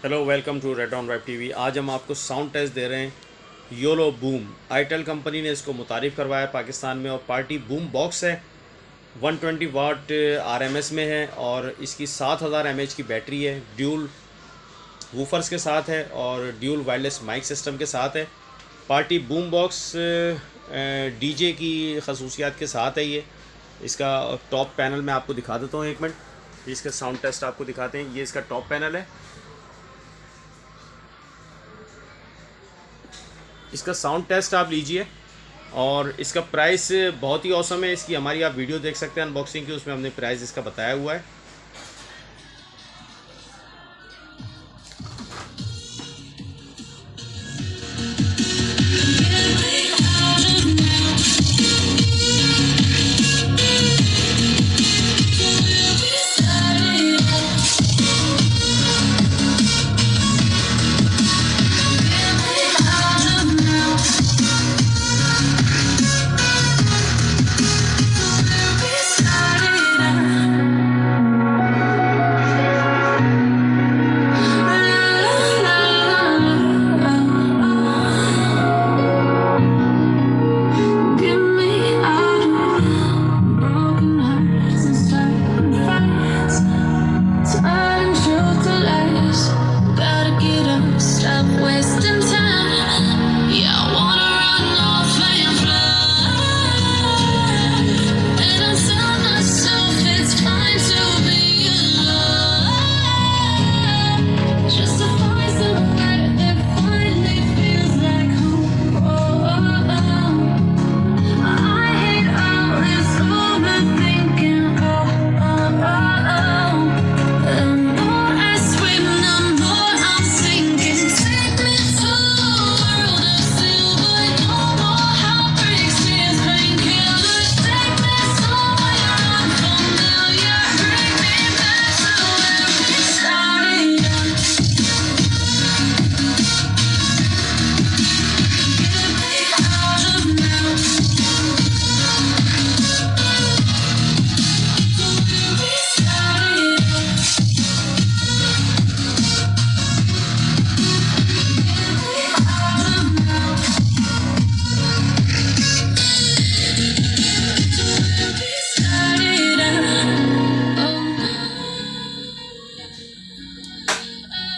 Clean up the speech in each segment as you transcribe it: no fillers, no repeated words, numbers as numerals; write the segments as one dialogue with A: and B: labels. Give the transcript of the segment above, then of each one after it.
A: Hello, welcome to red on web TV. आज हम आपको साउंड टेस्ट दे रहे हैं योलो बूम। आईटेल कंपनी ने इसको मुतारिफ़ करवाया पाकिस्तान में, और पार्टी बूम बॉक्स है। 120 वाट आरएमएस में है और इसकी 7000 mAh की बैटरी है। ड्यूल वूफर्स के साथ है और ड्यूल वायरलेस माइक सिस्टम के साथ है। पार्टी बूम बॉक्स डीजे की खसूसियात के साथ है। ये इसका टॉप पैनल मैं आपको दिखा देता हूँ, एक मिनट। इसका साउंड टेस्ट आपको दिखाते हैं। ये इसका टॉप पैनल है। इसका साउंड टेस्ट आप लीजिए, और इसका प्राइस बहुत ही औसम है। इसकी हमारी आप वीडियो देख सकते हैं अनबॉक्सिंग की, उसमें हमने प्राइस इसका बताया हुआ है।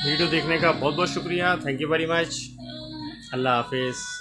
A: वीडियो देखने का बहुत बहुत शुक्रिया। Thank you very much. अल्लाह हाफिज़।